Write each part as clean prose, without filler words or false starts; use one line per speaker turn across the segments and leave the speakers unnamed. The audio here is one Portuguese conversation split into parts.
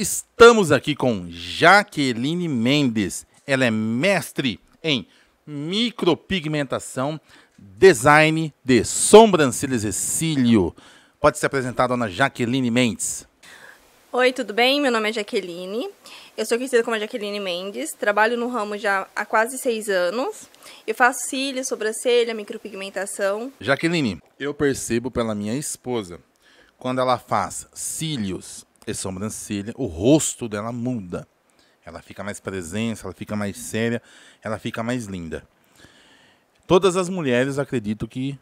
Estamos aqui com Jaqueline Mendes. Ela é mestre em micropigmentação, design de sobrancelhas e cílio. Pode se apresentar, dona Jaqueline Mendes.
Oi, tudo bem? Meu nome é Jaqueline. Eu sou conhecida como Jaqueline Mendes. Trabalho no ramo já há quase 6 anos. Eu faço cílios, sobrancelha, micropigmentação.
Jaqueline, eu percebo pela minha esposa, quando ela faz cílios e sobrancelha, o rosto dela muda. Ela fica mais presença, ela fica mais séria, ela fica mais linda. Todas as mulheres acredito que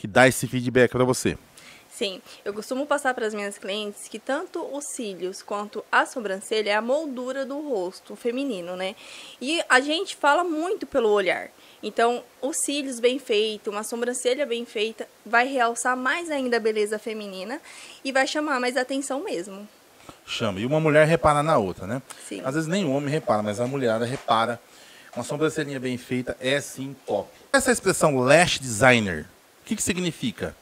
dá esse feedback para você.
Sim, eu costumo passar para as minhas clientes que tanto os cílios quanto a sobrancelha é a moldura do rosto feminino, né? E a gente fala muito pelo olhar. Então, os cílios bem feitos, uma sobrancelha bem feita, vai realçar mais ainda a beleza feminina e vai chamar mais atenção mesmo.
Chama. E uma mulher repara na outra, né?
Sim.
Às vezes nem o homem repara, mas a mulherada repara. Uma sobrancelhinha bem feita é sim top. Essa expressão lash designer, o que significa?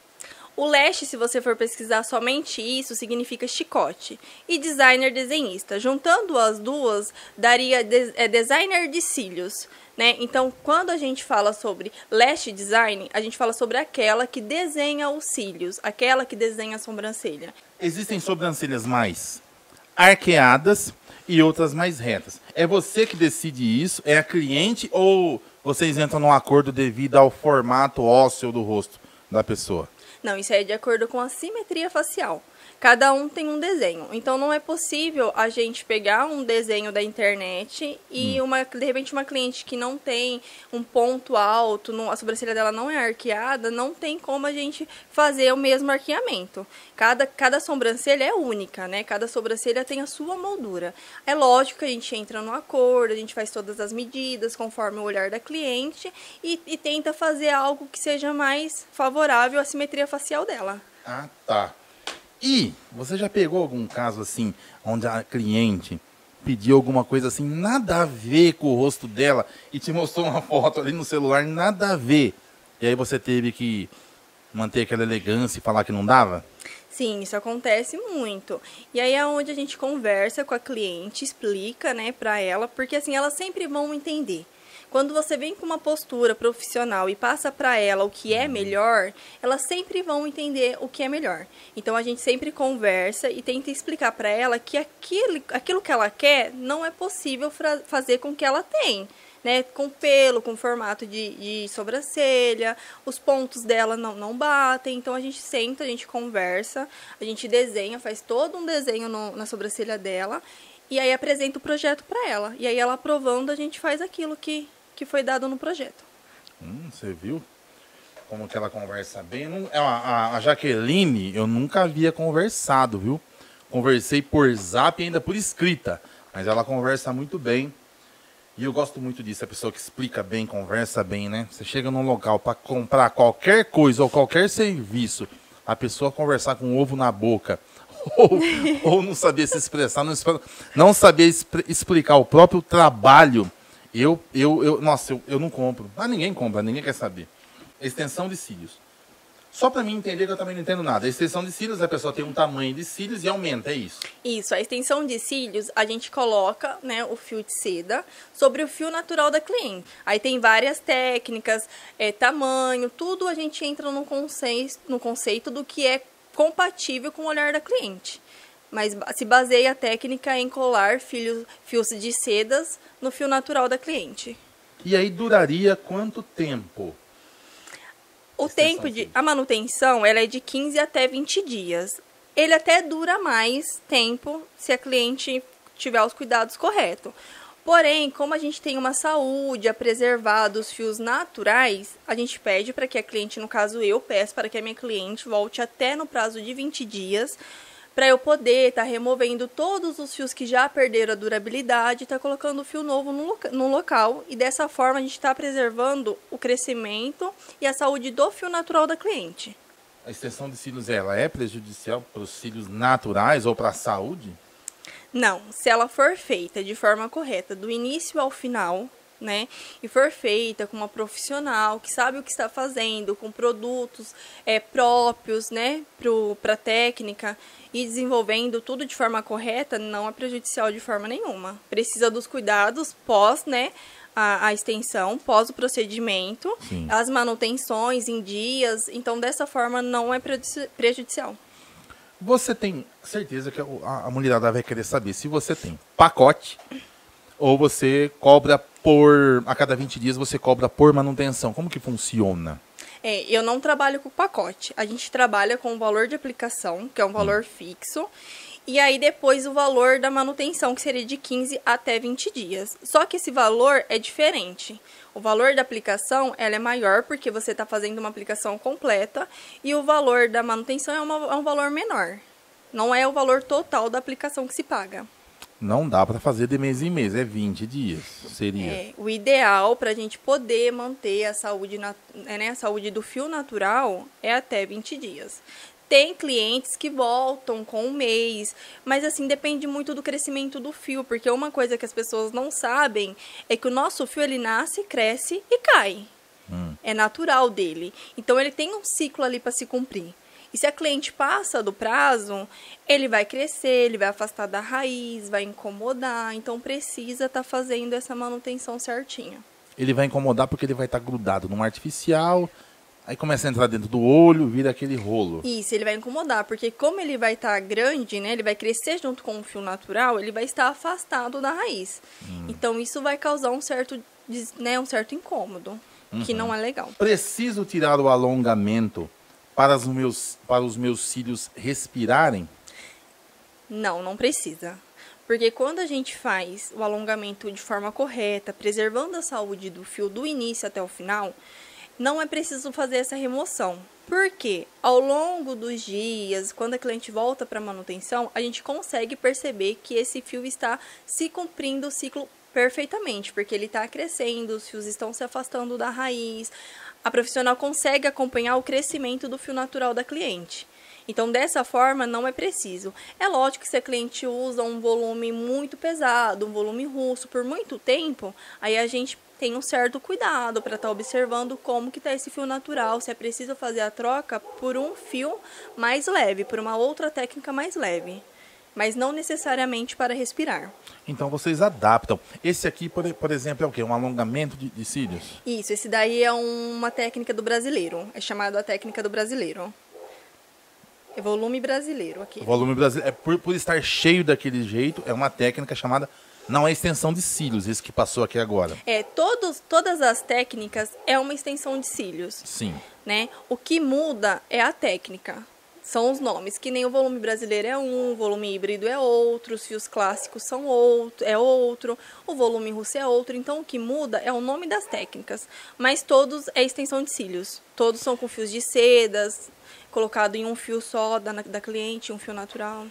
O lash, se você for pesquisar somente isso, significa chicote. E designer desenhista. Juntando as duas, daria designer de cílios. Né? Então, quando a gente fala sobre lash design, a gente fala sobre aquela que desenha os cílios, aquela que desenha a sobrancelha.
Existem sobrancelhas mais arqueadas e outras mais retas. É você que decide isso? É a cliente ou vocês entram num acordo devido ao formato ósseo do rosto da pessoa?
Não, isso é de acordo com a simetria facial. Cada um tem um desenho. Então, não é possível a gente pegar um desenho da internet e, de repente, uma cliente que não tem um ponto alto, a sobrancelha dela não é arqueada, não tem como a gente fazer o mesmo arqueamento. Cada sobrancelha é única, né? Cada sobrancelha tem a sua moldura. É lógico que a gente entra no acordo, a gente faz todas as medidas conforme o olhar da cliente e tenta fazer algo que seja mais favorável à simetria facial dela.
Ah, tá. E você já pegou algum caso assim, onde a cliente pediu alguma coisa assim, nada a ver com o rosto dela, e te mostrou uma foto ali no celular, nada a ver, e aí você teve que manter aquela elegância e falar que não dava?
Sim, isso acontece muito. E aí é onde a gente conversa com a cliente, explica, né, pra ela, porque assim, elas sempre vão entender. Quando você vem com uma postura profissional e passa para ela o que é melhor, elas sempre vão entender o que é melhor. Então, a gente sempre conversa e tenta explicar para ela que aquilo que ela quer não é possível fazer com que ela tem. Né? Com pelo, com formato de sobrancelha, os pontos dela não batem. Então, a gente senta, a gente conversa, a gente desenha, faz todo um desenho na sobrancelha dela e aí apresenta o projeto para ela. E aí, ela aprovando, a gente faz aquilo que foi dado no projeto.
Você viu como que ela conversa bem? A Jaqueline, eu nunca havia conversado, viu? Conversei por zap e ainda por escrita, mas ela conversa muito bem. E eu gosto muito disso, a pessoa que explica bem, conversa bem, né? Você chega num local para comprar qualquer coisa ou qualquer serviço, a pessoa conversar com o ovo na boca, ou não saber se expressar, não saber explicar o próprio trabalho. Nossa, eu não compro. Ah, ninguém compra, ninguém quer saber. Extensão de cílios. Só para mim entender que eu também não entendo nada. A extensão de cílios, a pessoa tem um tamanho de cílios e aumenta, é isso?
Isso, a extensão de cílios, a gente coloca, né, o fio de seda sobre o fio natural da cliente. Aí tem várias técnicas, tamanho, tudo a gente entra no conceito do que é compatível com o olhar da cliente. Mas se baseia a técnica em colar fios de sedas no fio natural da cliente.
E aí duraria quanto tempo?
A manutenção ela é de 15 até 20 dias. Ele até dura mais tempo se a cliente tiver os cuidados corretos. Porém, como a gente tem uma saúde a preservar dos fios naturais, a gente pede para que a cliente, no caso eu peço para que a minha cliente volte até no prazo de 20 dias, para eu poder estar removendo todos os fios que já perderam a durabilidade e estar colocando o fio novo no local. E dessa forma a gente está preservando o crescimento e a saúde do fio natural da cliente.
A extensão de cílios, ela é prejudicial para os cílios naturais ou para a saúde?
Não, se ela for feita de forma correta, do início ao final, né, e for feita com uma profissional que sabe o que está fazendo, com produtos próprios, né, para a técnica e desenvolvendo tudo de forma correta, não é prejudicial de forma nenhuma. Precisa dos cuidados pós, né, a extensão, pós o procedimento,
Sim.
as manutenções em dias, então dessa forma não é prejudicial.
Você tem certeza que a mulherada vai querer saber se você tem pacote ou você cobra a cada 20 dias você cobra por manutenção. Como que funciona?
Eu não trabalho com pacote. A gente trabalha com o valor de aplicação, que é um valor fixo, e aí depois o valor da manutenção, que seria de 15 até 20 dias. Só que esse valor é diferente. O valor da aplicação ela é maior porque você está fazendo uma aplicação completa e o valor da manutenção é um valor menor. Não é o valor total da aplicação que se paga.
Não dá para fazer de mês em mês, é 20 dias, seria.
O ideal para a gente poder manter a saúde, a saúde do fio natural é até 20 dias. Tem clientes que voltam com um mês, mas assim, depende muito do crescimento do fio, porque uma coisa que as pessoas não sabem é que o nosso fio, ele nasce, cresce e cai. É natural dele. Então, ele tem um ciclo ali para se cumprir. E se a cliente passa do prazo, ele vai crescer, ele vai afastar da raiz, vai incomodar. Então, precisa estar fazendo essa manutenção certinha.
Ele vai incomodar porque ele vai estar grudado num artificial, aí começa a entrar dentro do olho, vira aquele rolo.
Isso, ele vai incomodar, porque como ele vai estar grande, né, ele vai crescer junto com o fio natural, ele vai estar afastado da raiz. Então, isso vai causar um certo incômodo, que não é legal.
Preciso tirar o alongamento para os meus cílios respirarem?
Não precisa. Porque quando a gente faz o alongamento de forma correta, preservando a saúde do fio do início até o final, não é preciso fazer essa remoção. Porque ao longo dos dias, quando a cliente volta para a manutenção, a gente consegue perceber que esse fio está se cumprindo o ciclo perfeitamente, porque ele está crescendo, os fios estão se afastando da raiz. A profissional consegue acompanhar o crescimento do fio natural da cliente. Então, dessa forma, não é preciso. É lógico que se a cliente usa um volume muito pesado, um volume russo por muito tempo, aí a gente tem um certo cuidado para estar observando como que está esse fio natural, se é preciso fazer a troca por um fio mais leve, por uma outra técnica mais leve. Mas não necessariamente para respirar.
Então vocês adaptam. Esse aqui, por exemplo, é o quê? Um alongamento de cílios?
Isso, esse daí é uma técnica do brasileiro. É chamado a técnica do brasileiro. É volume brasileiro aqui.
O volume brasileiro. Por estar cheio daquele jeito, é uma técnica chamada... Não é extensão de cílios, esse que passou aqui agora.
Todas as técnicas é uma extensão de cílios.
Sim.
Né? O que muda é a técnica. São os nomes, que nem o volume brasileiro é um, o volume híbrido é outro, os fios clássicos são outro, o volume russo é outro. Então, o que muda é o nome das técnicas. Mas todos é extensão de cílios. Todos são com fios de sedas, colocado em um fio só da cliente, um fio natural.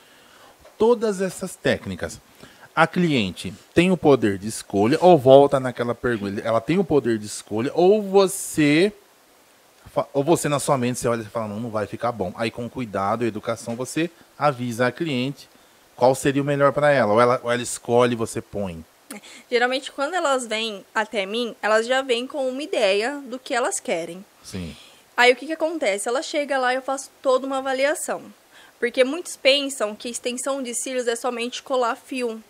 Todas essas técnicas, a cliente tem o poder de escolha, ou volta naquela pergunta, ela tem o poder de escolha, ou você na sua mente, você olha e fala, não vai ficar bom. Aí com cuidado e educação, você avisa a cliente qual seria o melhor para ela. Ou ela escolhe e você põe.
Geralmente, quando elas vêm até mim, elas já vêm com uma ideia do que elas querem.
Sim.
Aí o que acontece? Ela chega lá e eu faço toda uma avaliação. Porque muitos pensam que extensão de cílios é somente colar fio.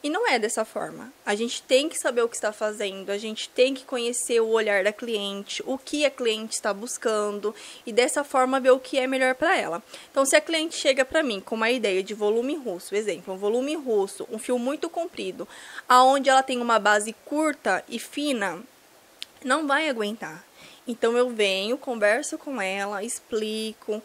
E não é dessa forma. A gente tem que saber o que está fazendo, a gente tem que conhecer o olhar da cliente, o que a cliente está buscando e dessa forma ver o que é melhor para ela. Então, se a cliente chega para mim com uma ideia de volume russo, exemplo, um volume russo, um fio muito comprido, aonde ela tem uma base curta e fina, não vai aguentar. Então, eu venho, converso com ela, explico,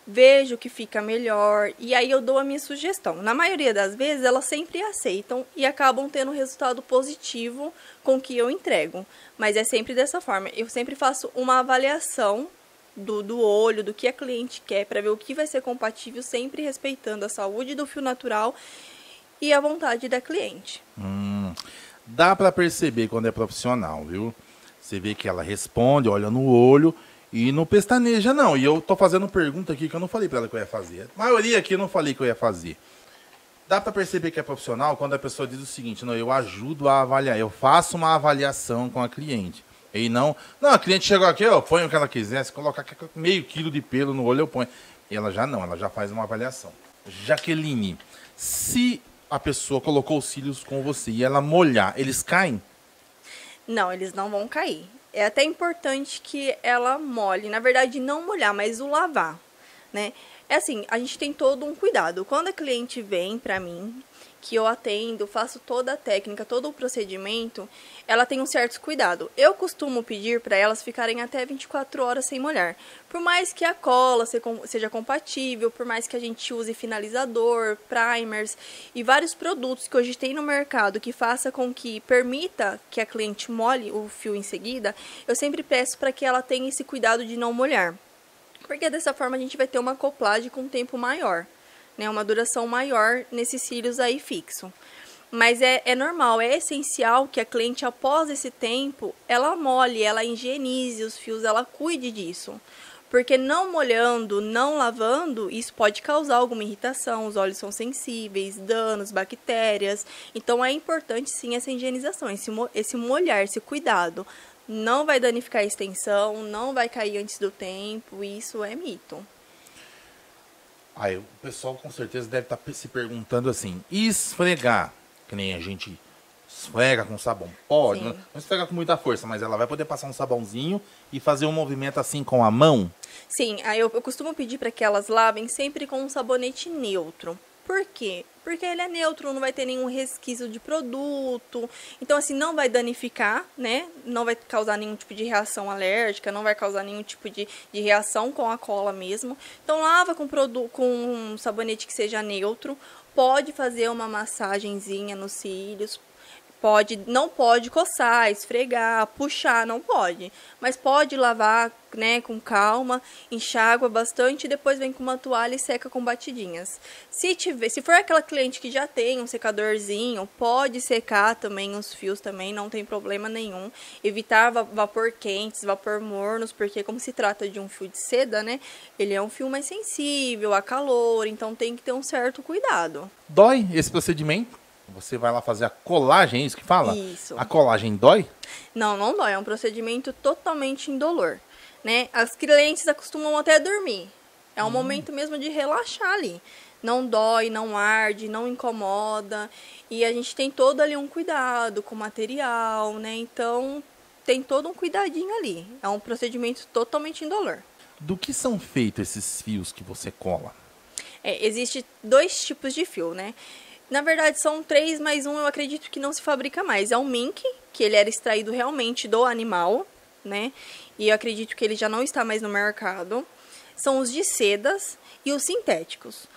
vejo o que fica melhor e aí eu dou a minha sugestão. Na maioria das vezes, elas sempre aceitam e acabam tendo um resultado positivo com o que eu entrego. Mas é sempre dessa forma. Eu sempre faço uma avaliação do olho, do que a cliente quer, para ver o que vai ser compatível, sempre respeitando a saúde do fio natural e a vontade da cliente.
Dá para perceber quando é profissional, viu? Você vê que ela responde, olha no olho... E não pestaneja, não. E eu tô fazendo pergunta aqui que eu não falei pra ela que eu ia fazer. A maioria aqui eu não falei que eu ia fazer. Dá para perceber que é profissional quando a pessoa diz o seguinte, não, eu ajudo a avaliar, eu faço uma avaliação com a cliente. E não, a cliente chegou aqui, eu ponho o que ela quiser, se colocar meio quilo de pelo no olho, eu ponho. E ela já faz uma avaliação. Jaqueline, se a pessoa colocou os cílios com você e ela molhar, eles caem?
Não, eles não vão cair. É até importante que ela molhe. Na verdade, não molhar, mas o lavar, né? É assim, a gente tem todo um cuidado. Quando a cliente vem pra mim, que eu atendo, faço toda a técnica, todo o procedimento, ela tem um certo cuidado. Eu costumo pedir para elas ficarem até 24 horas sem molhar. Por mais que a cola seja compatível, por mais que a gente use finalizador, primers e vários produtos que hoje tem no mercado que faça com que permita que a cliente molhe o fio em seguida, eu sempre peço para que ela tenha esse cuidado de não molhar. Porque dessa forma a gente vai ter uma acoplagem com um tempo maior, né? Uma duração maior nesses cílios aí fixo. Mas é normal, é essencial que a cliente, após esse tempo, ela molhe, ela higienize os fios, ela cuide disso. Porque não molhando, não lavando, isso pode causar alguma irritação, os olhos são sensíveis, danos, bactérias. Então é importante sim essa higienização, esse molhar, esse cuidado. Não vai danificar a extensão, não vai cair antes do tempo, isso é mito.
Aí o pessoal com certeza deve estar se perguntando assim, esfregar, que nem a gente esfrega com sabão, pode, não esfrega com muita força, mas ela vai poder passar um sabãozinho e fazer um movimento assim com a mão?
Sim, aí eu costumo pedir para que elas lavem sempre com um sabonete neutro. Por quê? Porque ele é neutro, não vai ter nenhum resquício de produto. Então, assim, não vai danificar, né? Não vai causar nenhum tipo de reação alérgica, não vai causar nenhum tipo de reação com a cola mesmo. Então, lava com um sabonete que seja neutro. Pode fazer uma massagenzinha nos cílios. Não pode coçar, esfregar, puxar, não pode. Mas pode lavar, né, com calma, enxágua bastante e depois vem com uma toalha e seca com batidinhas. Se for aquela cliente que já tem um secadorzinho, pode secar também os fios também, não tem problema nenhum. Evitar vapor quentes, vapor mornos, porque como se trata de um fio de seda, né, ele é um fio mais sensível a calor, então tem que ter um certo cuidado.
Dói esse procedimento? Você vai lá fazer a colagem, é isso que fala?
Isso.
A colagem dói?
Não, não dói. É um procedimento totalmente indolor, né? As clientes acostumam até dormir. É um momento mesmo de relaxar ali. Não dói, não arde, não incomoda. E a gente tem todo ali um cuidado com o material, né? Então, tem todo um cuidadinho ali. É um procedimento totalmente indolor.
Do que são feitos esses fios que você cola?
Existe 2 tipos de fio, né? Na verdade, são 3, mas um eu acredito que não se fabrica mais. É o mink, que ele era extraído realmente do animal, né? E eu acredito que ele já não está mais no mercado. São os de sedas e os sintéticos.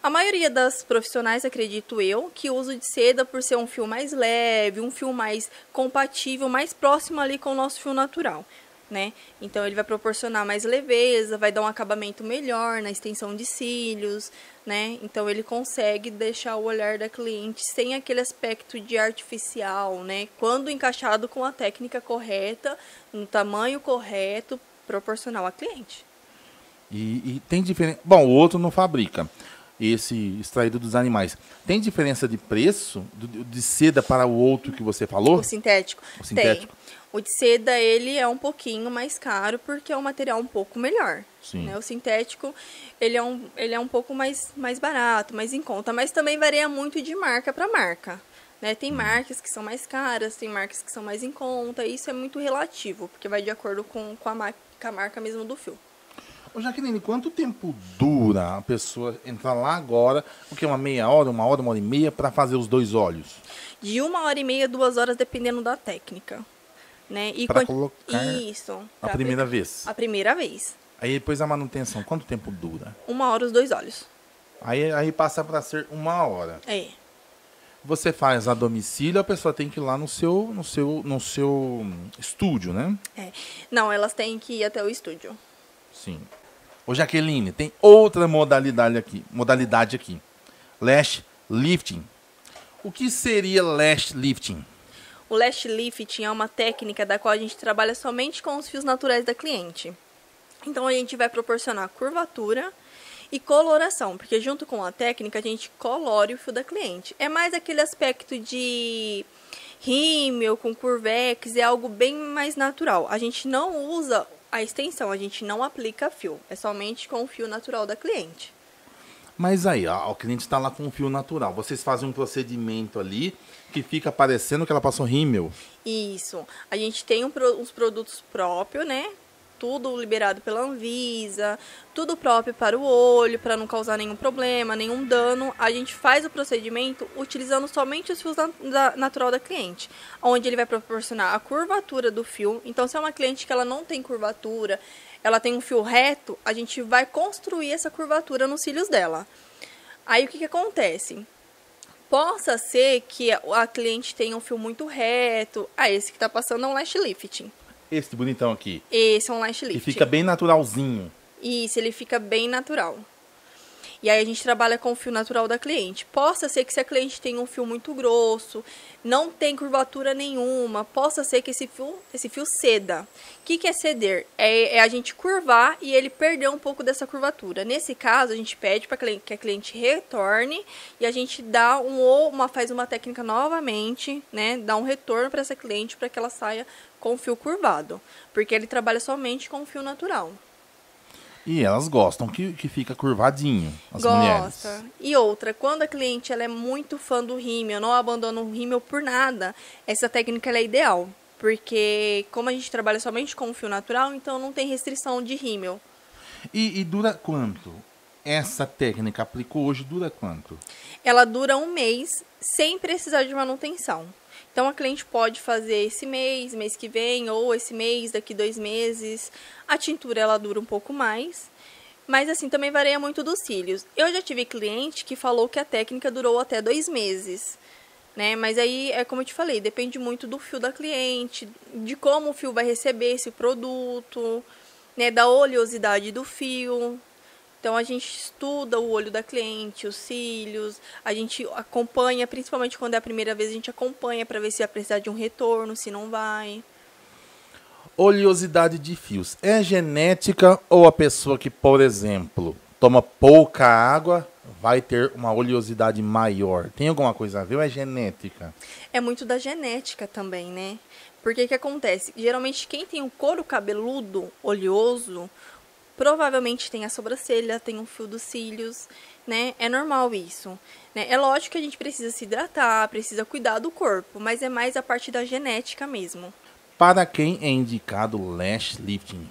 A maioria das profissionais, acredito eu, que usa o de seda por ser um fio mais leve, um fio mais compatível, mais próximo ali com o nosso fio natural, né? Então ele vai proporcionar mais leveza, vai dar um acabamento melhor na extensão de cílios, né? Então ele consegue deixar o olhar da cliente sem aquele aspecto de artificial, né? Quando encaixado com a técnica correta, no tamanho correto, proporcional à cliente.
E tem diferença. Bom, o outro não fabrica. Esse extraído dos animais. Tem diferença de preço de seda para o outro que você falou?
O sintético?
O sintético.
Tem. O de seda, ele é um pouquinho mais caro porque é um material um pouco melhor.
Sim.
Né? O sintético, ele é um pouco mais barato, mais em conta. Mas também varia muito de marca para marca. Né? Tem marcas que são mais caras, tem marcas que são mais em conta. E isso é muito relativo, porque vai de acordo com a marca mesmo do fio.
Ô Jaqueline, quanto tempo dura a pessoa entrar lá agora, o que, uma meia hora, uma hora e meia, para fazer os 2 olhos?
De 1h30 a 2 horas, dependendo da técnica. Né?
Para colocar
isso,
a primeira vez?
A primeira vez.
Aí depois a manutenção, quanto tempo dura?
1 hora os 2 olhos.
Aí passa para ser 1 hora.
É.
Você faz a domicílio, a pessoa tem que ir lá no seu estúdio, né?
É. Não, elas têm que ir até o estúdio.
Sim. Ô Jaqueline, tem outra modalidade aqui. Lash lifting. O que seria lash lifting?
O lash lifting é uma técnica da qual a gente trabalha somente com os fios naturais da cliente. Então a gente vai proporcionar curvatura E coloração, porque junto com a técnica a gente colore o fio da cliente. É mais aquele aspecto de rímel com curvex, é algo bem mais natural. A gente não usa a extensão, a gente não aplica fio, é somente com o fio natural da cliente.
Mas aí, ó, o cliente está lá com um fio natural. Vocês fazem um procedimento ali que fica parecendo que ela passou rímel.
Isso. A gente tem uns produtos próprios, né? Tudo liberado pela Anvisa, tudo próprio para o olho, para não causar nenhum problema, nenhum dano. A gente faz o procedimento utilizando somente os fios natural da cliente, onde ele vai proporcionar a curvatura do fio. Então, se é uma cliente que ela não tem curvatura, ela tem um fio reto, a gente vai construir essa curvatura nos cílios dela. Aí, o que acontece? Possa ser que a cliente tenha um fio muito reto. Esse que está passando é um lash lifting.
Esse bonitão aqui.
Esse é um lash lifting.
Que fica bem naturalzinho.
Isso, ele fica bem natural. E aí a gente trabalha com o fio natural da cliente. Possa ser que se a cliente tem um fio muito grosso, não tem curvatura nenhuma, possa ser que esse fio ceda. O que é ceder? É a gente curvar e ele perder um pouco dessa curvatura. Nesse caso, a gente pede para que a cliente retorne e a gente dá faz uma técnica novamente, né? Dá um retorno para essa cliente para que ela saia com o fio curvado. Porque ele trabalha somente com o fio natural.
E elas gostam que fica curvadinho, as mulheres.
Gosta. E outra, quando a cliente ela é muito fã do rímel, não abandona o rímel por nada, essa técnica ela é ideal. Porque como a gente trabalha somente com o fio natural, então não tem restrição de rímel.
E dura quanto? Essa técnica aplicou hoje, dura quanto?
Ela dura 1 mês sem precisar de manutenção. Então, a cliente pode fazer esse mês que vem, ou esse mês, daqui 2 meses. A tintura, ela dura um pouco mais. Mas, assim, também varia muito dos cílios. Eu já tive cliente que falou que a técnica durou até 2 meses. Né? Mas aí, é como eu te falei, depende muito do fio da cliente, de como o fio vai receber esse produto, né? Da oleosidade do fio. Então, a gente estuda o olho da cliente, os cílios, a gente acompanha, principalmente quando é a primeira vez, a gente acompanha para ver se vai precisar de um retorno, se não vai.
Oleosidade de fios. É genética ou a pessoa que, por exemplo, toma pouca água vai ter uma oleosidade maior? Tem alguma coisa a ver ou é genética?
É muito da genética também, né? Porque o que acontece? Geralmente, quem tem um couro cabeludo oleoso, provavelmente tem a sobrancelha, tem um fio dos cílios, né? É normal isso, né? É lógico que a gente precisa se hidratar, precisa cuidar do corpo, mas é mais a parte da genética mesmo.
Para quem é indicado o lash lifting?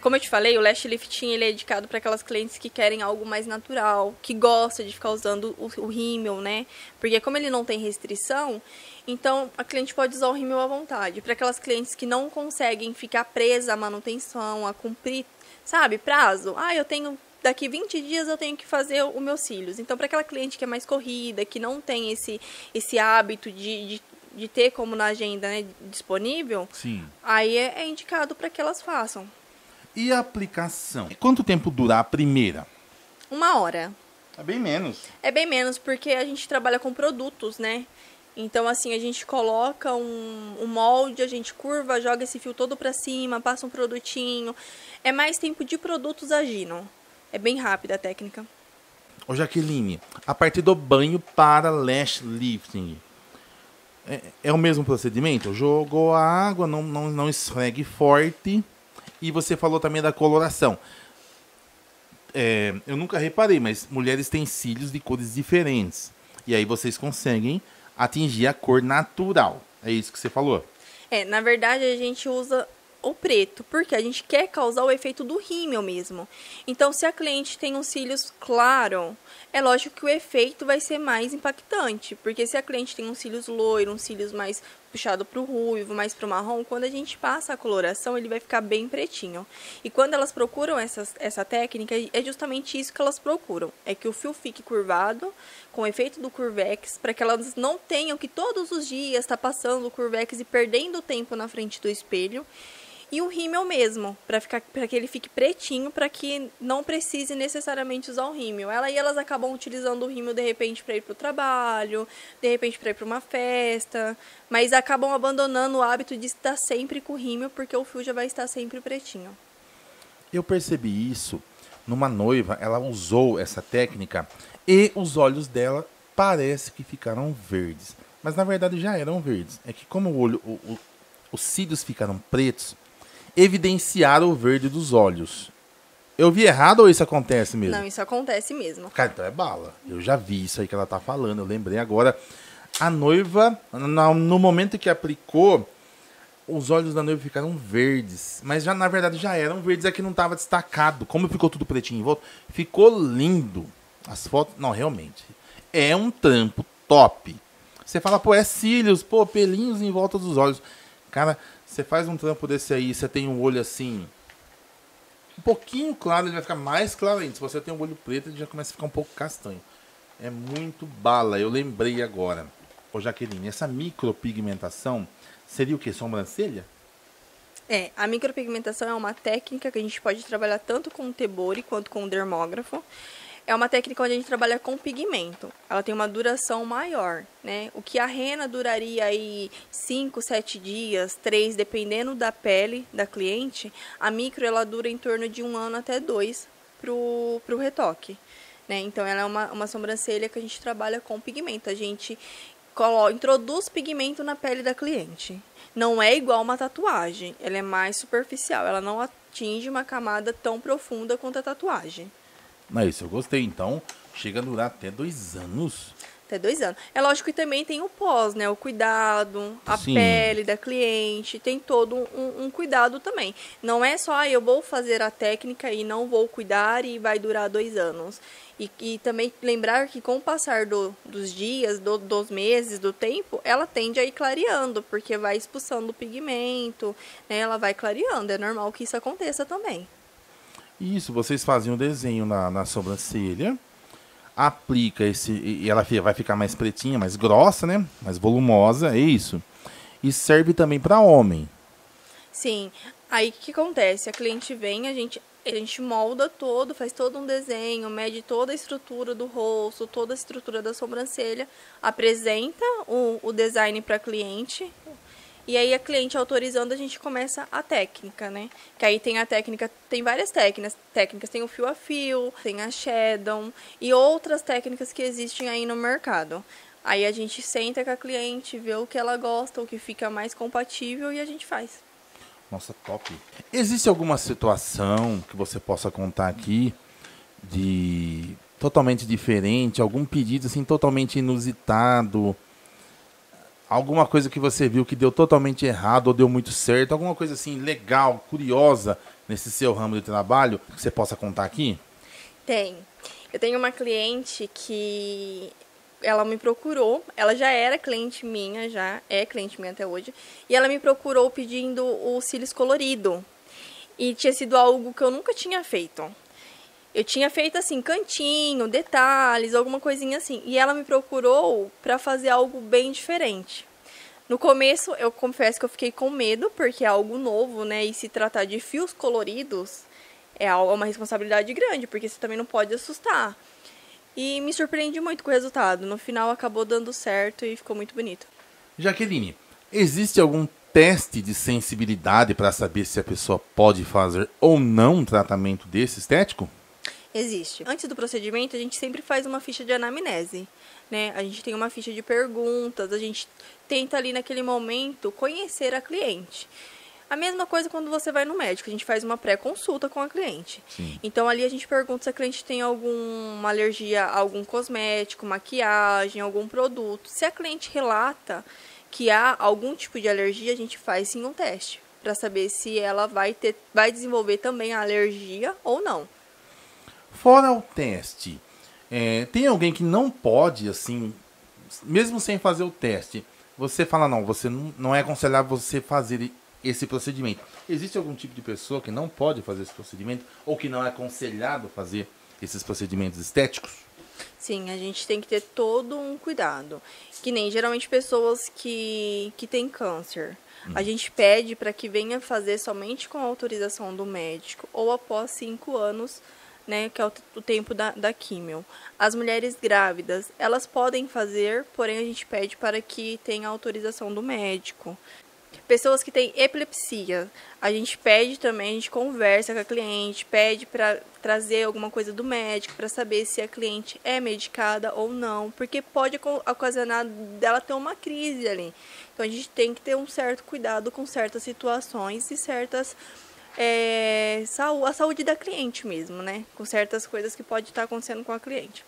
Como eu te falei, o lash lifting ele é indicado para aquelas clientes que querem algo mais natural, que gostam de ficar usando o rímel, né? Porque como ele não tem restrição, então a cliente pode usar o rímel à vontade. Para aquelas clientes que não conseguem ficar presa à manutenção, a cumprir, sabe, prazo. Eu tenho daqui 20 dias eu tenho que fazer os meus cílios. Então, para aquela cliente que é mais corrida, que não tem esse hábito de ter como na agenda, né, disponível,
sim,
aí é indicado para que elas façam.
E a aplicação? Quanto tempo dura a primeira?
1 hora.
É bem menos.
É bem menos, porque a gente trabalha com produtos, né? Então, assim, a gente coloca um molde, a gente curva, joga esse fio todo pra cima, passa um produtinho. É mais tempo de produtos agindo. É bem rápida a técnica.
Ô Jaqueline, a partir do banho para lash lifting, é o mesmo procedimento? Jogou a água, não esfregue forte. E você falou também da coloração. Eu nunca reparei, mas mulheres têm cílios de cores diferentes. E aí vocês conseguem atingir a cor natural. É isso que você falou?
Na verdade, a gente usa o preto, porque a gente quer causar o efeito do rímel mesmo. Então, se a cliente tem uns cílios claros, é lógico que o efeito vai ser mais impactante, porque se a cliente tem uns cílios loiros, uns cílios mais puxado para o ruivo, mais para o marrom, quando a gente passa a coloração, ele vai ficar bem pretinho. E quando elas procuram essa técnica, é justamente isso que elas procuram, é que o fio fique curvado, com o efeito do curvex, para que elas não tenham que todos os dias estar passando o curvex e perdendo tempo na frente do espelho. E o rímel mesmo, para que ele fique pretinho, para que não precise necessariamente usar o rímel. Aí elas acabam utilizando o rímel de repente para ir para o trabalho, de repente para ir para uma festa, mas acabam abandonando o hábito de estar sempre com o rímel, porque o fio já vai estar sempre pretinho.
Eu percebi isso numa noiva, ela usou essa técnica e os olhos dela parece que ficaram verdes. Mas na verdade já eram verdes. É que como os cílios ficaram pretos, evidenciaram o verde dos olhos. Eu vi errado ou isso acontece mesmo?
Não, isso acontece mesmo.
Cara, então é bala. Eu já vi isso aí que ela tá falando, eu lembrei agora. A noiva, no momento que aplicou, os olhos da noiva ficaram verdes. Mas já na verdade já eram verdes, é que não tava destacado. Como ficou tudo pretinho em volta, ficou lindo. As fotos, não, realmente. É um trampo top. Você fala, pô, é cílios, pô, pelinhos em volta dos olhos. Cara, você faz um trampo desse aí, você tem um olho assim, um pouquinho claro, ele vai ficar mais claro ainda. Se você tem um olho preto, ele já começa a ficar um pouco castanho. É muito bala, eu lembrei agora. Ô Jaqueline, essa micropigmentação seria o quê? Sobrancelha?
A micropigmentação é uma técnica que a gente pode trabalhar tanto com o Tebori quanto com o dermógrafo. É uma técnica onde a gente trabalha com pigmento. Ela tem uma duração maior, né? O que a rena duraria aí 5, 7 dias, 3, dependendo da pele da cliente, a micro ela dura em torno de 1 ano até 2 pro retoque, né? Então ela é uma sobrancelha que a gente trabalha com pigmento. A gente introduz pigmento na pele da cliente. Não é igual uma tatuagem, ela é mais superficial, ela não atinge uma camada tão profunda quanto a tatuagem.
Não, isso eu gostei. Então, chega a durar até 2 anos.
Até 2 anos. É lógico que também tem o pós, né? O cuidado, a
Sim.
pele da cliente, tem todo um cuidado também. Não é só, eu vou fazer a técnica e não vou cuidar e vai durar 2 anos. E também lembrar que com o passar dos dias, dos meses, do tempo, ela tende a ir clareando, porque vai expulsando o pigmento, né? Ela vai clareando. É normal que isso aconteça também.
Isso, vocês fazem um desenho na sobrancelha, aplica e ela vai ficar mais pretinha, mais grossa, né? Mais volumosa, é isso. E serve também para homem.
Sim. Aí o que acontece? A cliente vem, a gente molda todo, faz todo um desenho, mede toda a estrutura do rosto, toda a estrutura da sobrancelha, apresenta o design para a cliente. E aí a cliente autorizando, a gente começa a técnica, né? Que aí tem a técnica, tem várias técnicas. Tem o fio a fio, tem a shadow e outras técnicas que existem aí no mercado. Aí a gente senta com a cliente, vê o que ela gosta, o que fica mais compatível e a gente faz.
Nossa, top. Existe alguma situação que você possa contar aqui de totalmente diferente, algum pedido assim totalmente inusitado? Alguma coisa que você viu que deu totalmente errado ou deu muito certo? Alguma coisa assim legal, curiosa nesse seu ramo de trabalho que você possa contar aqui?
Tem. Eu tenho uma cliente que ela me procurou, ela já era cliente minha, já é cliente minha até hoje, e ela me procurou pedindo o cílios colorido. E tinha sido algo que eu nunca tinha feito. Eu tinha feito assim, cantinho, detalhes, alguma coisinha assim. E ela me procurou para fazer algo bem diferente. No começo, eu confesso que eu fiquei com medo, porque é algo novo, né? E se tratar de fios coloridos, é uma responsabilidade grande, porque você também não pode assustar. E me surpreendi muito com o resultado. No final, acabou dando certo e ficou muito bonito.
Jaqueline, existe algum teste de sensibilidade para saber se a pessoa pode fazer ou não um tratamento desse estético?
Existe. Antes do procedimento, a gente sempre faz uma ficha de anamnese, né? A gente tem uma ficha de perguntas, a gente tenta ali naquele momento conhecer a cliente. A mesma coisa quando você vai no médico, a gente faz uma pré-consulta com a cliente.
Sim.
Então ali a gente pergunta se a cliente tem alguma alergia a algum cosmético, maquiagem, algum produto. Se a cliente relata que há algum tipo de alergia, a gente faz sim um teste para saber se ela vai desenvolver também a alergia ou não.
Fora o teste, tem alguém que não pode, assim, mesmo sem fazer o teste, você fala, não, você não é aconselhável você fazer esse procedimento. Existe algum tipo de pessoa que não pode fazer esse procedimento ou que não é aconselhado fazer esses procedimentos estéticos?
Sim, a gente tem que ter todo um cuidado. Que nem geralmente pessoas que têm câncer. A gente pede para que venha fazer somente com a autorização do médico ou após 5 anos, né, que é o tempo da químio. As mulheres grávidas, elas podem fazer, porém a gente pede para que tenha autorização do médico. Pessoas que têm epilepsia, a gente pede também, a gente conversa com a cliente, pede para trazer alguma coisa do médico para saber se a cliente é medicada ou não, porque pode ocasionar dela ter uma crise ali. Então a gente tem que ter um certo cuidado com certas situações e certas a saúde da cliente mesmo, né? Com certas coisas que pode estar acontecendo com a cliente.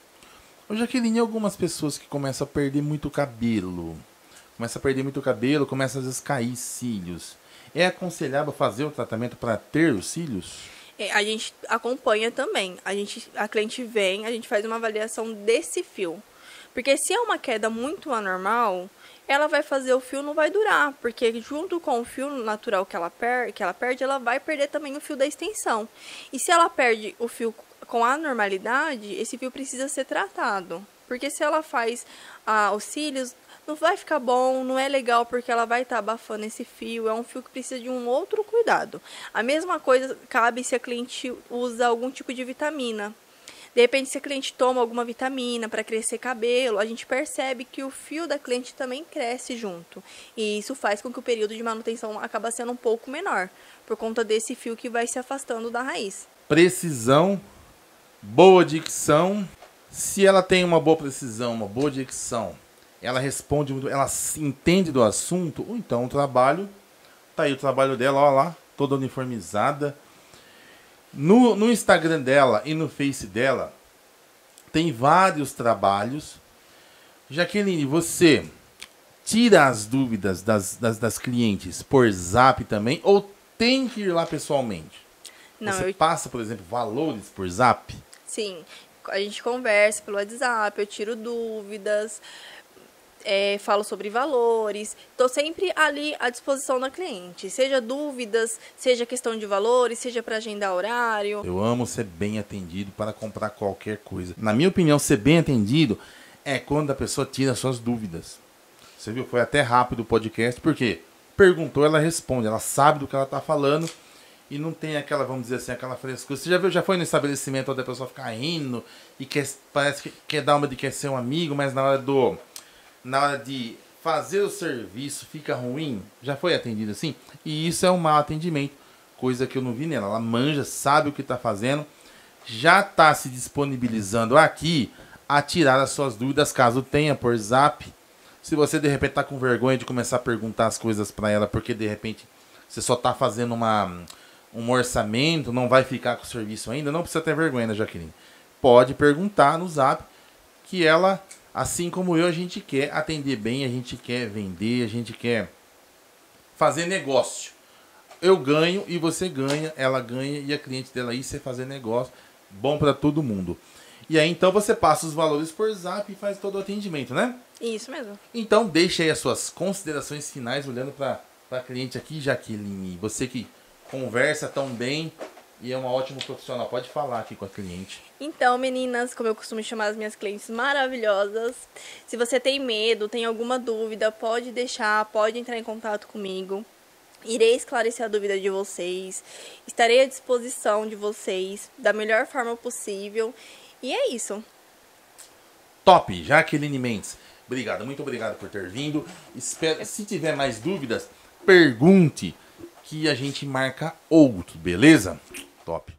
Ô, Jaqueline, algumas pessoas que começam a perder muito cabelo. Começa às vezes a cair cílios. É aconselhável fazer o tratamento para ter os cílios?
A gente acompanha também. A cliente vem, a gente faz uma avaliação desse fio. Porque se é uma queda muito anormal, ela vai fazer o fio, não vai durar. Porque junto com o fio natural que ela perde, ela vai perder também o fio da extensão. E se ela perde o fio com anormalidade, esse fio precisa ser tratado. Porque se ela faz os cílios, não vai ficar bom, não é legal porque ela vai estar abafando esse fio. É um fio que precisa de um outro cuidado. A mesma coisa cabe se a cliente usa algum tipo de vitamina. De repente, se a cliente toma alguma vitamina para crescer cabelo, a gente percebe que o fio da cliente também cresce junto. E isso faz com que o período de manutenção acaba sendo um pouco menor, por conta desse fio que vai se afastando da raiz.
Precisão, boa dicção. Se ela tem uma boa precisão, uma boa dicção, ela responde muito, ela entende do assunto, ou então o trabalho, tá aí o trabalho dela, ó lá, toda uniformizada. No Instagram dela e no Face dela, tem vários trabalhos. Jaqueline, você tira as dúvidas das clientes por Zap também, ou tem que ir lá pessoalmente?
Não,
você passa, por exemplo, valores por Zap?
Sim, a gente conversa pelo WhatsApp, eu tiro dúvidas, falo sobre valores, estou sempre ali à disposição da cliente, seja dúvidas, seja questão de valores, seja para agendar horário.
Eu amo ser bem atendido para comprar qualquer coisa. Na minha opinião, ser bem atendido é quando a pessoa tira suas dúvidas. Você viu, foi até rápido o podcast, porque perguntou, ela responde, ela sabe do que ela está falando e não tem aquela, vamos dizer assim, aquela frescura. Você já viu, já foi no estabelecimento onde a pessoa fica rindo e parece que quer dar uma de quer ser um amigo, mas na hora de fazer o serviço fica ruim? Já foi atendido assim? E isso é um mau atendimento, coisa que eu não vi nela. Ela manja, sabe o que está fazendo, já está se disponibilizando aqui a tirar as suas dúvidas, caso tenha por Zap. Se você de repente está com vergonha de começar a perguntar as coisas para ela, porque de repente você só está fazendo um orçamento, não vai ficar com o serviço ainda, não precisa ter vergonha, né, Jaqueline? Pode perguntar no Zap, que ela, assim como eu, a gente quer atender bem, a gente quer vender, a gente quer fazer negócio. Eu ganho e você ganha, ela ganha e a cliente dela aí, você fazer negócio, bom para todo mundo. E aí então você passa os valores por Zap e faz todo o atendimento, né?
Isso mesmo.
Então deixa aí as suas considerações finais olhando para a cliente aqui, Jaqueline. Você que conversa tão bem e é uma ótima profissional, pode falar aqui com a cliente.
Então, meninas, como eu costumo chamar as minhas clientes maravilhosas, se você tem medo, tem alguma dúvida, pode deixar, pode entrar em contato comigo. Irei esclarecer a dúvida de vocês, estarei à disposição de vocês da melhor forma possível. E é isso.
Top, Jaqueline Mendes. Obrigado, muito obrigado por ter vindo. Espero, se tiver mais dúvidas, pergunte que a gente marca outro, beleza? Top.